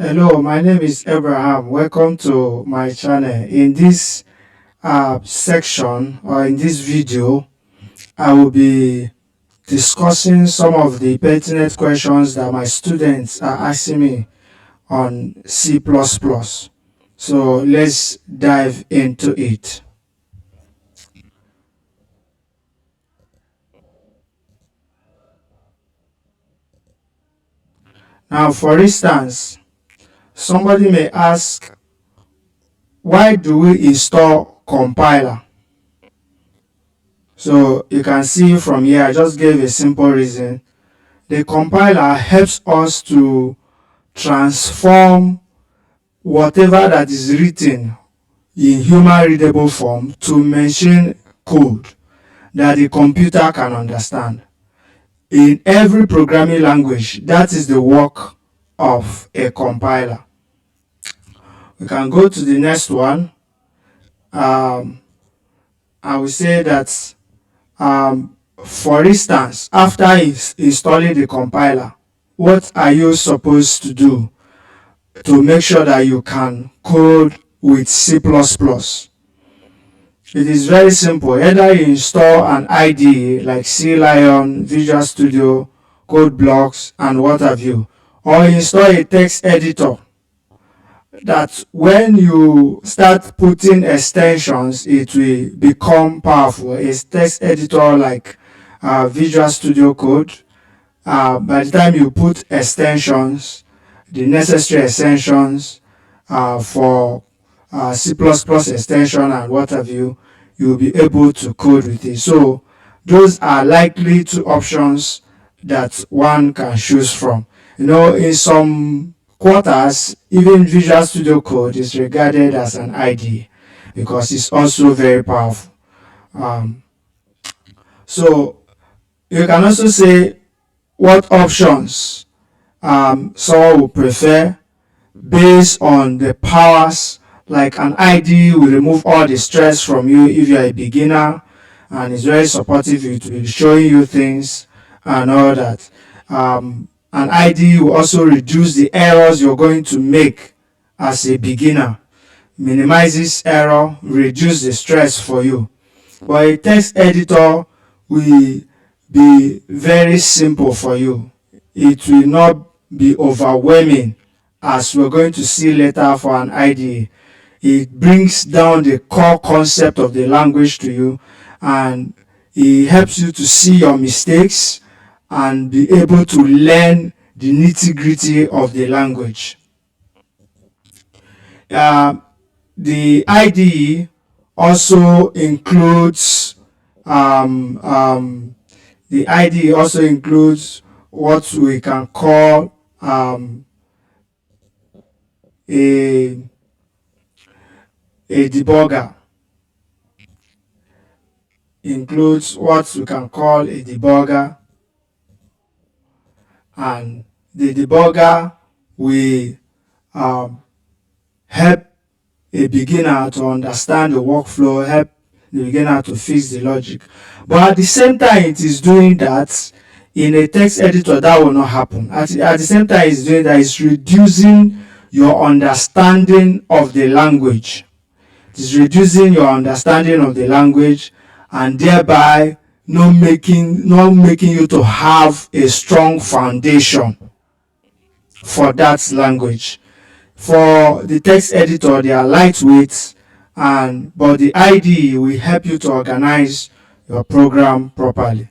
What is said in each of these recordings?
Hello, my name is Abraham. Welcome to my channel. In this section or in this video, I will be discussing some of the pertinent questions that my students are asking me on C++. So let's dive into it. Now, for instance, somebody may ask, why do we install compiler? So you can see from here, I just gave a simple reason. The compiler helps us to transform whatever that is written in human readable form to machine code that the computer can understand. In every programming language, that is the work of a compiler. We can go to the next one. I will say that, for instance, after installing the compiler, what are you supposed to do to make sure that you can code with C++? It is very simple. Either you install an IDE like C Lion, Visual Studio, Code Blocks, and what have you, or install a text editor that when you start putting extensions, it will become powerful. A text editor like Visual Studio Code, by the time you put extensions, the necessary extensions for C++ extension and what have you, you'll be able to code with it. So those are likely two options that one can choose from. In some quarters, even Visual Studio Code is regarded as an IDE because it's also very powerful. So you can also say what options someone will prefer based on the powers. Like an IDE will remove all the stress from you if you are a beginner, and it's very supportive. It will be showing you things and all that. An IDE will also reduce the errors you're going to make as a beginner, minimizes error, reduce the stress for you. But a text editor will be very simple for you. It will not be overwhelming, as we're going to see later for an IDE. It brings down the core concept of the language to you, and it helps you to see your mistakes and be able to learn the nitty-gritty of the language. The IDE also includes what we can call a debugger. Includes what we can call a debugger, and the debugger will help a beginner to understand the workflow, help the beginner to fix the logic. But at the same time it is doing that, in a text editor that will not happen. At the same time it's doing that, it's reducing your understanding of the language. It is reducing your understanding of the language, and thereby not making you to have a strong foundation for that language. For the text editor, they are lightweight, but the IDE will help you to organize your program properly.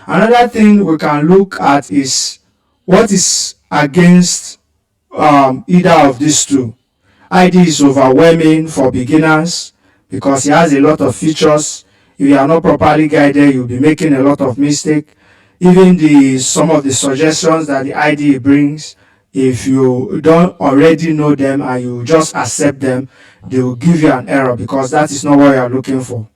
Another thing we can look at is what is against either of these two. IDE is overwhelming for beginners because it has a lot of features. If you are not properly guided, you'll be making a lot of mistakes. Even some of the suggestions that the IDE brings, if you don't already know them and you just accept them, they will give you an error because that is not what you are looking for.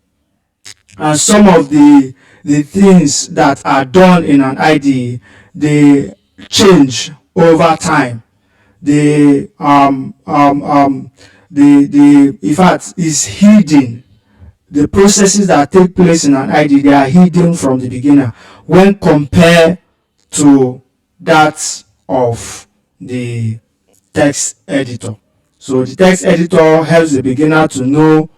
And some of the things that are done in an IDE, they change over time. The in fact is hidden. The processes that take place in an IDE, they are hidden from the beginner when compared to that of the text editor. So the text editor helps the beginner to know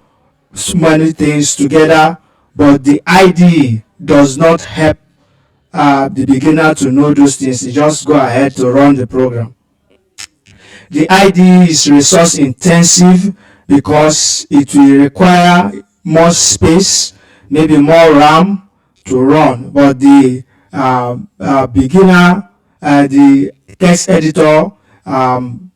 so many things together, but the IDE does not help the beginner to know those things. You just go ahead to run the program. The IDE is resource intensive because it will require more space, maybe more RAM to run, but the beginner, the text editor um,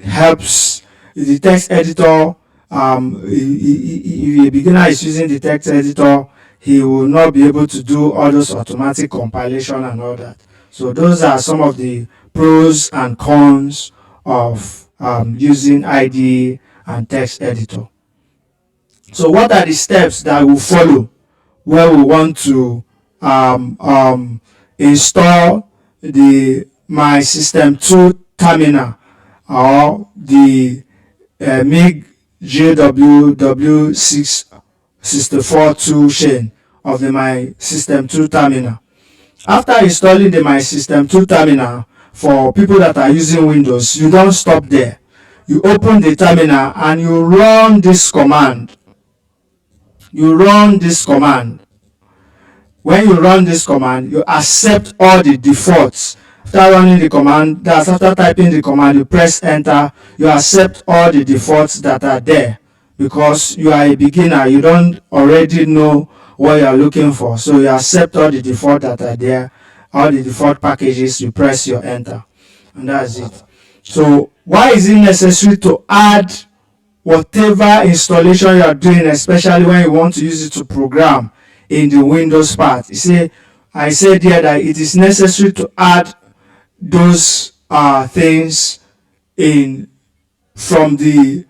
helps the text editor. If a beginner is using the text editor, he will not be able to do all those automatic compilation and all that. So those are some of the pros and cons of using IDE and text editor. So what are the steps that will follow when we want to install the My System 2 terminal or the MIG JWW664 chain of the My System 2 terminal? After installing the My System 2 terminal, for people that are using Windows, you don't stop there. You open the terminal and you run this command. When you run this command, you accept all the defaults. After running the command, that's after typing the command, you press enter, you accept all the defaults that are there, because you are a beginner, you don't already know what you are looking for. So you accept all the default that are there, all the default packages, you press your enter, and that's it. So why is it necessary to add whatever installation you are doing, especially when you want to use it to program in the Windows part? I said here that it is necessary to add those things in from the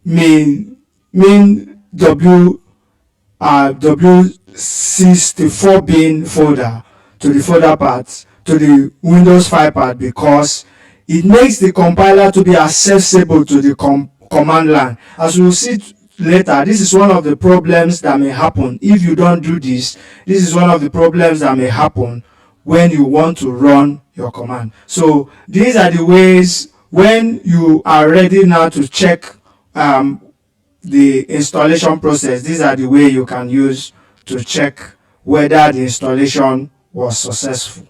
main W64 bin folder to the folder part, to the Windows file part, because it makes the compiler to be accessible to the command line. As we will see later, this is one of the problems that may happen if you don't do this. This is one of the problems that may happen when you want to run your command. So these are the ways when you are ready now to check the installation process. These are the way you can use to check whether the installation was successful.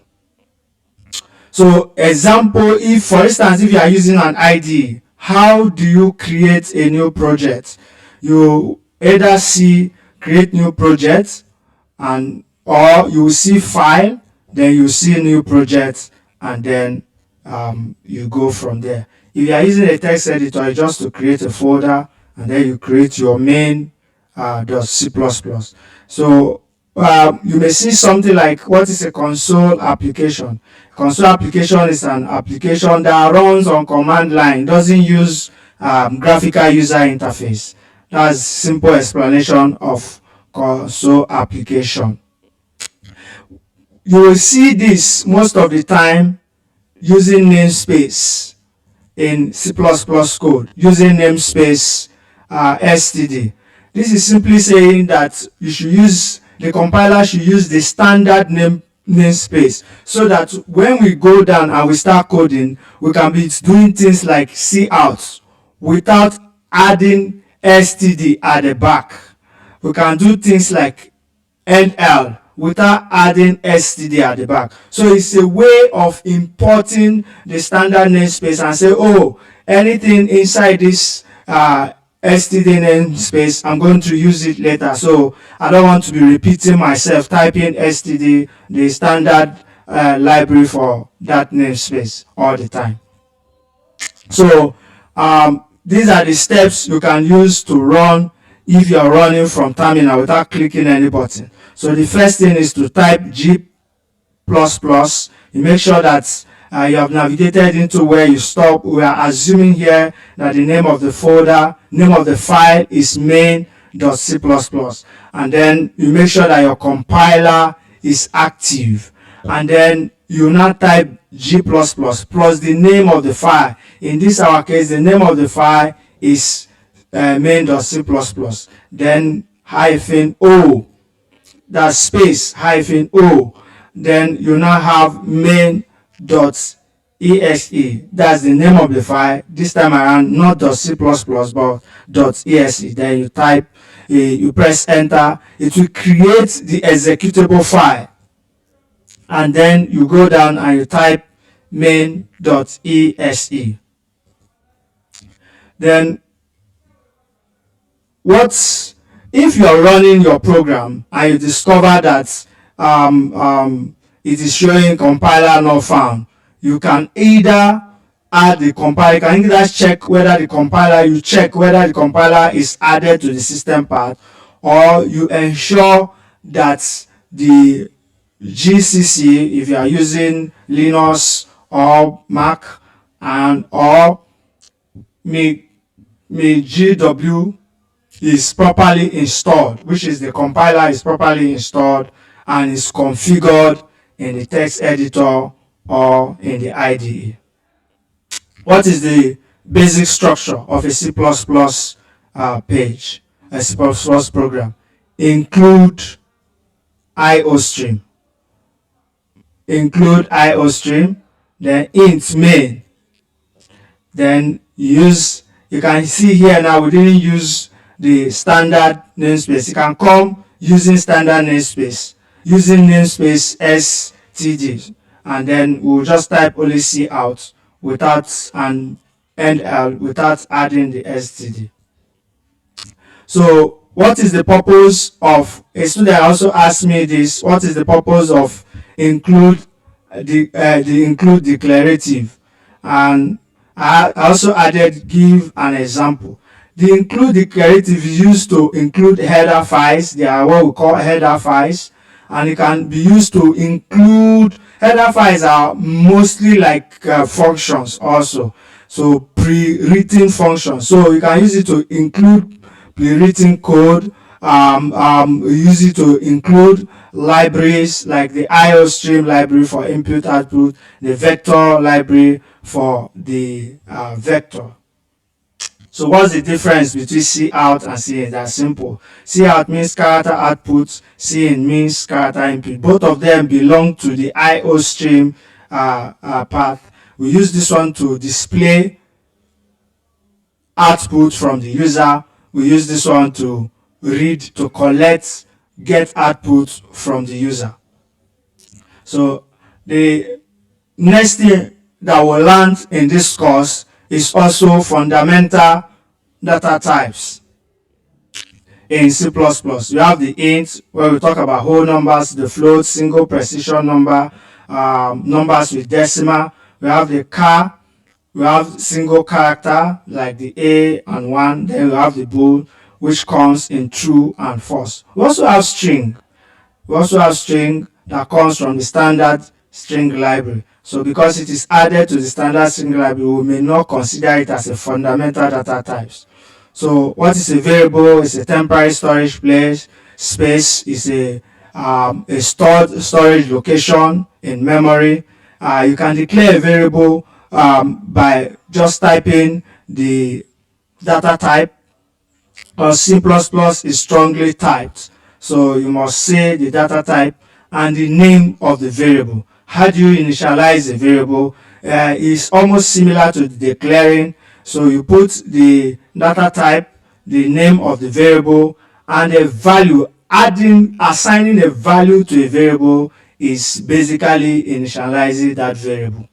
So example, if for instance, if you are using an IDE, how do you create a new project? You either see create new project, and or you see file, then you see new project, and then you go from there. If you are using a text editor, it's just to create a folder, and then you create your main .c++. So you may see something like, what is a console application? Console application is an application that runs on command line, doesn't use graphical user interface. That's simple explanation of console application. You will see this most of the time using namespace in C++ code, using namespace std. This is simply saying that you should use, the compiler should use the standard namespace, so that when we go down and we start coding, we can be doing things like cout without adding std at the back. We can do things like nl without adding std at the back. So it's a way of importing the standard namespace and say, oh, anything inside this std namespace, I'm going to use it later, so I don't want to be repeating myself typing std, the standard library for that namespace, all the time. So these are the steps you can use to run if you are running from terminal without clicking any button. So the first thing is to type G++. You make sure that you have navigated into where you stop. We are assuming here that the name of the folder, name of the file is main.c++. And then you make sure that your compiler is active. And then you now type G++ plus the name of the file. In this our case, the name of the file is main.c++. Then -o, that space -o. Then you now have main.exe. .exe. That's the name of the file. This time around, not .c++, but .exe. Then you type, you press enter. It will create the executable file. And then you go down and you type main.exe. Then what's if you're running your program and you discover that it is showing compiler not found, you can either add the compiler, you can either check whether the compiler, you check whether the compiler is added to the system path, or you ensure that the GCC, if you are using Linux or Mac, and or GW is properly installed, which is the compiler is properly installed and is configured in the text editor or in the IDE. What is the basic structure of a C++ page, a C++ program? Include IO stream, then int main, then you can see here now we didn't use the standard namespace. You can come using standard namespace, using namespace std, and then we'll just type only C out without an NL, without adding the std. So what is the purpose of, a student also asked me this, what is the purpose of include the include declarative? And I also added give an example. The include declarative is used to include header files. They are what we call header files, and it can be used to include, header files are mostly like functions also, so pre-written functions. So you can use it to include pre-written code, use it to include libraries like the IO stream library for input output, the vector library for the vector. So what's the difference between C out and C in? That's simple. C out means character output, C in means character input. Both of them belong to the IO stream path. We use this one to display output from the user. We use this one to read, to collect, get output from the user. So the next thing that we'll learn in this course is also fundamental data types in C++. We have the int, where we talk about whole numbers, the float, single precision number, numbers with decimal. We have the char, we have single character like the A and 1. Then we have the bool, which comes in true and false. We also have string. That comes from the standard string library. So because it is added to the standard string library, we may not consider it as a fundamental data types. So what is a variable? It's a temporary storage place. Space is a stored storage location in memory. You can declare a variable by just typing the data type, or C++ is strongly typed. So you must say the data type and the name of the variable. How do you initialize a variable? It's almost similar to declaring. So you put the data type, the name of the variable, and a value. Assigning a value to a variable is basically initializing that variable.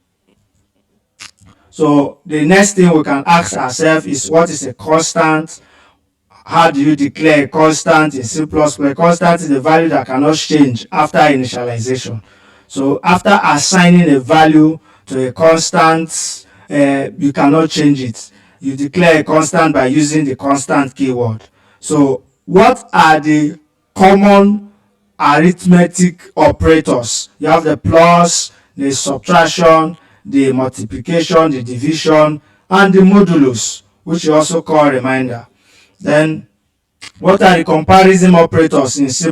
So the next thing we can ask ourselves is, what is a constant? How do you declare a constant in C++? A constant is a value that cannot change after initialization. So after assigning a value to a constant, you cannot change it. You declare a constant by using the constant keyword. So what are the common arithmetic operators? You have the plus, the subtraction, the multiplication, the division, and the modulus, which you also call remainder. Then what are the comparison operators in C++?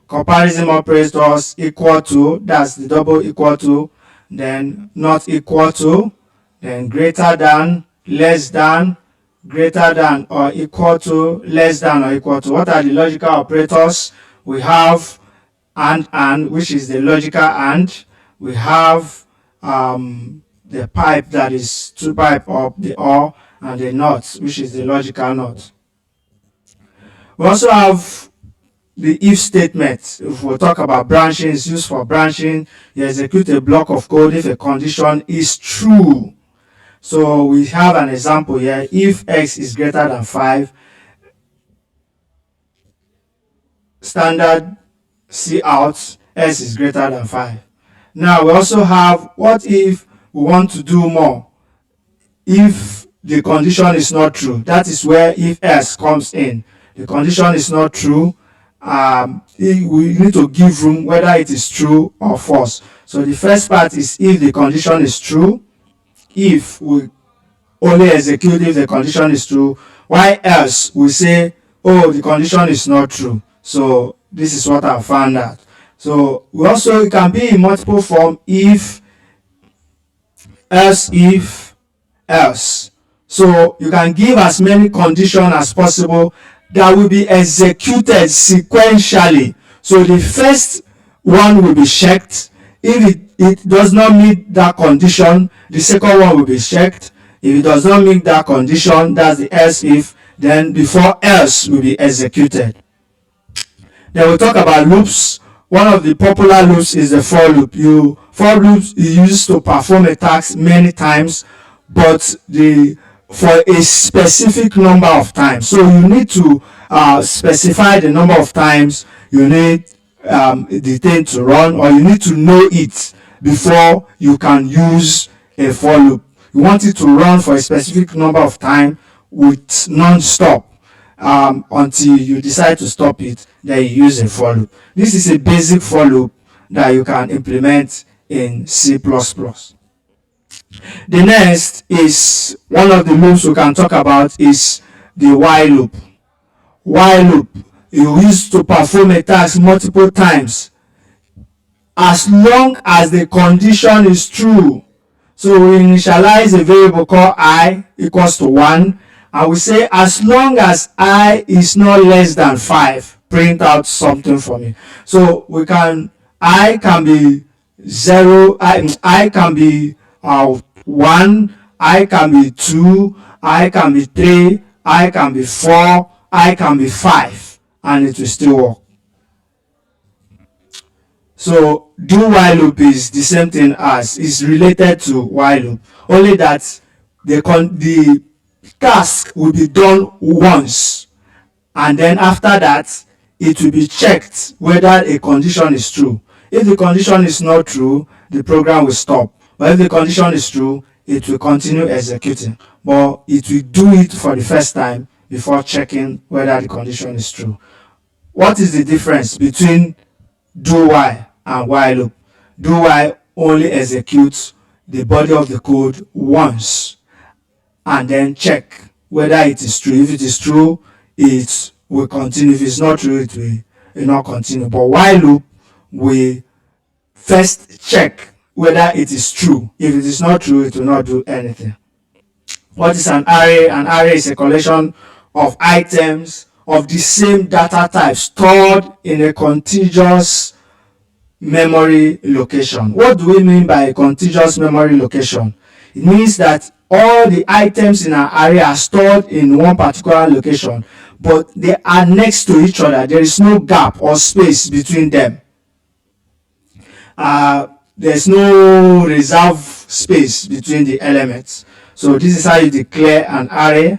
Comparison operators: equal to, that's the double equal to, then not equal to, then greater than, less than, greater than or equal to, less than or equal to. What are the logical operators? We have and, which is the logical and. We have the pipe that is two pipe up, the OR, and the NOT, which is the logical NOT. We also have the if statement. If we talk about branching, it's used for branching. You execute a block of code if a condition is true. So we have an example here. If x is greater than 5, standard C out, s is greater than 5. Now we also have, what if we want to do more? If the condition is not true, that is where if else comes in. The condition is not true, we need to give room whether it is true or false. So the first part is if the condition is true, if we only execute if the condition is true, why else we say, oh, the condition is not true. So this is what I found out. So we also, it can be in multiple form: if, else, if, else. So you can give as many conditions as possible that will be executed sequentially. So the first one will be checked. If it does not meet that condition, the second one will be checked. If it does not meet that condition, that's the else if, then before else will be executed. Then we'll talk about loops. One of the popular loops is the for loop. For loops is used to perform a task many times, but for a specific number of times. So you need to specify the number of times you need the thing to run, or you need to know it before you can use a for loop. You want it to run for a specific number of time with non-stop. Until you decide to stop it, then you use a for loop. This is a basic for loop that you can implement in C++. The next is, one of the loops we can talk about is the while loop. While loop, you use to perform a task multiple times as long as the condition is true. So we initialize a variable called I equals to 1, and we say as long as I is not less than 5, print out something for me. So we can, I can be 0, I can be 1, I can be 2, I can be 3, I can be 4, I can be 5, and it will still work. So do while loop is the same thing as, is related to while loop, only that the task will be done once, and then after that it will be checked whether a condition is true. If the condition is not true, the program will stop, but if the condition is true, it will continue executing, but it will do it for the first time before checking whether the condition is true. What is the difference between do while and while loop? Do while only executes the body of the code once and then check whether it is true. If it is true, it will continue. If it's not true, it will not continue. But while loop, we first check whether it is true. If it is not true, it will not do anything. What is an array? An array is a collection of items of the same data type stored in a contiguous memory location. What do we mean by a contiguous memory location? It means that all the items in an array are stored in one particular location, but they are next to each other. There is no gap or space between them. There's no reserve space between the elements. So this is how you declare an array.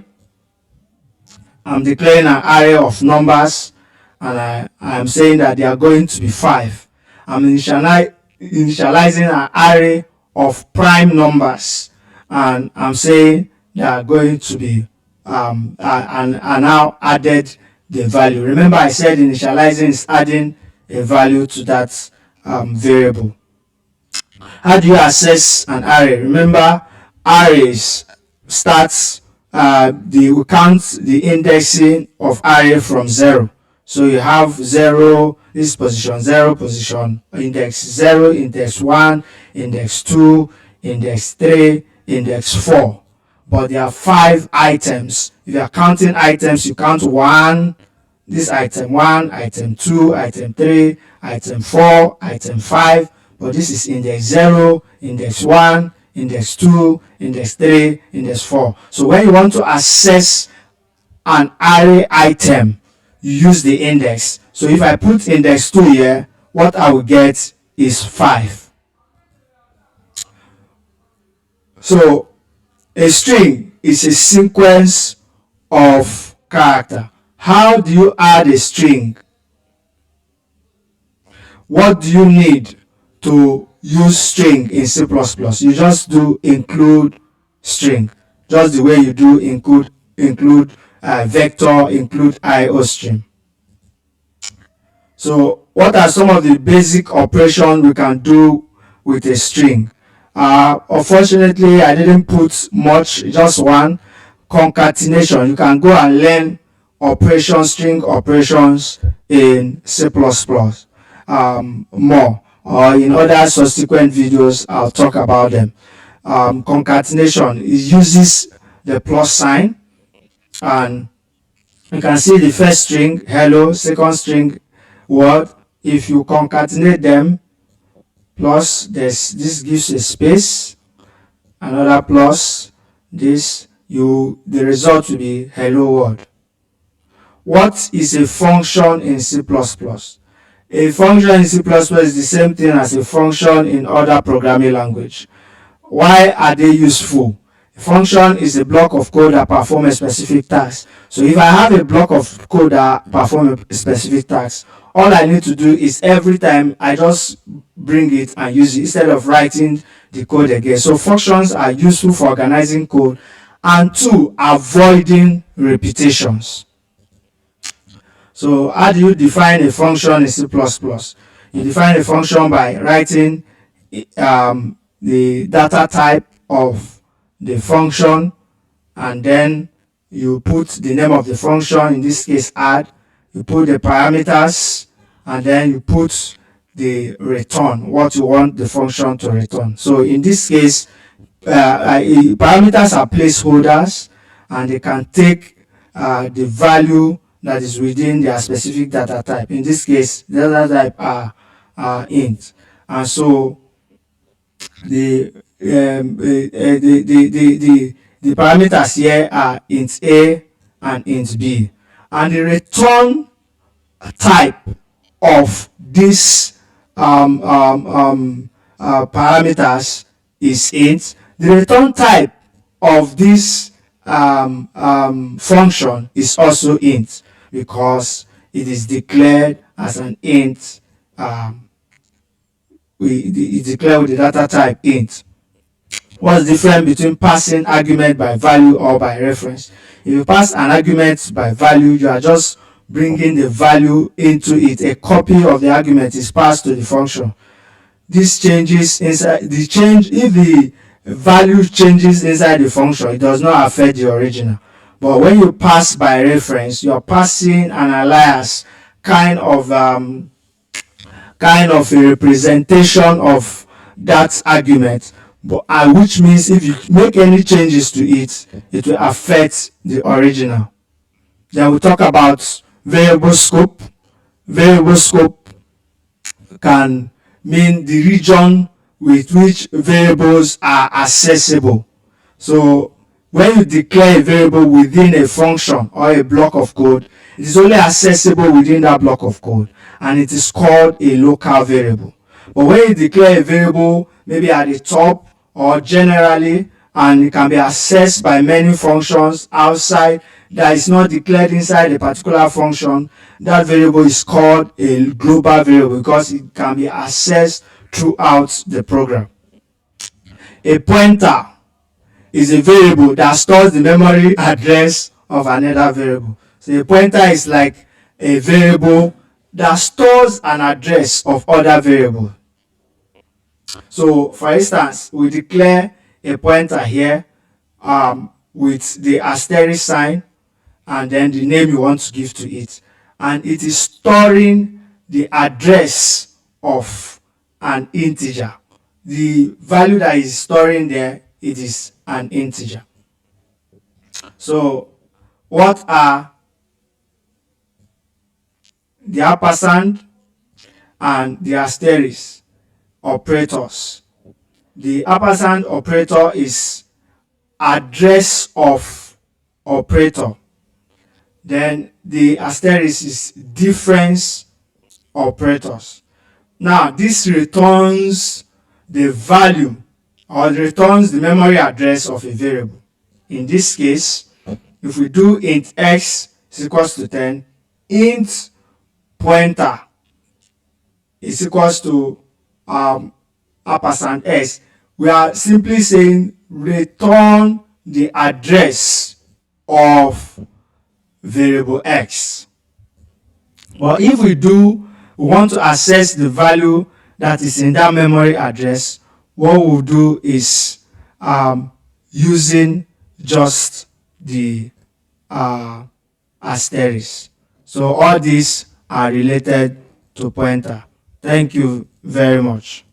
I'm declaring an array of numbers, and I'm saying that they are going to be 5. I'm initializing an array of prime numbers, and I'm saying they are going to be and now added the value. Remember, I said initializing is adding a value to that variable. How do you access an array? Remember, arrays starts we count the indexing of array from 0. So you have 0, this is position 0, position index 0, index 1, index 2, index 3, index 4. But there are 5 items. If you are counting items, you count 1, this item 1, item 2, item 3, item 4, item 5. But this is index 0, index 1, index 2, index 3, index 4. So when you want to access an array item, you use the index. So if I put index 2 here, what I will get is 5. So a string is a sequence of character. How do you add a string? What do you need to use string in C++? You just do include string, just the way you do include vector, include IOStream. So what are some of the basic operations we can do with a string? Unfortunately, I didn't put much, just one. Concatenation. You can go and learn string operations in C++ more, or in other subsequent videos I'll talk about them. Concatenation, it uses the plus sign, and you can see the first string hello, second string word. If you concatenate them, plus this gives a space, another plus this, the result will be hello world. What is a function in C++? A function in C++ is the same thing as a function in other programming language. Why are they useful? A function is a block of code that performs a specific task. So if I have a block of code that performs a specific task, all I need to do is every time I just bring it and use it instead of writing the code again. So functions are useful for organizing code and to avoiding repetitions. So how do you define a function in C++? You define a function by writing the data type of the function, and then you put the name of the function, in this case add, you put the parameters, and then you put the return, what you want the function to return. So in this case, parameters are placeholders, and they can take the value that is within their specific data type. In this case, the data type are int, and so the parameters here are int a and int b, and the return type of this parameters is int. The return type of this function is also int, because it is declared as an int. It's declared with the data type int. What's the difference between passing argument by value or by reference? If you pass an argument by value, you are just bringing the value into it. A copy of the argument is passed to the function. This changes inside the change. If the value changes inside the function, it does not affect the original. But when you pass by reference, you are passing an alias, kind of a representation of that argument, but which means if you make any changes to it, it will affect the original. Then we talk about variable scope. Variable scope can mean the region with which variables are accessible. So when you declare a variable within a function or a block of code, it is only accessible within that block of code, and it is called a local variable. But when you declare a variable maybe at the top or generally, and it can be accessed by many functions outside that is not declared inside a particular function, that variable is called a global variable because it can be accessed throughout the program. A pointer is a variable that stores the memory address of another variable. So a pointer is like a variable that stores an address of other variables. So for instance, we declare a pointer here with the asterisk sign and then the name you want to give to it, and it is storing the address of an integer. The value that is storing there, it is an integer. So what are the ampersand and the asterisk operators? The ampersand operator is address of operator. Then the asterisk is difference operators. Now this returns the value or returns the memory address of a variable. In this case, if we do int x is equals to 10, int pointer is equals to ampersand s, we are simply saying return the address of variable x. But if we want to access the value that is in that memory address, what we'll do is using just the asterisk. So all these are related to pointer. Thank you very much.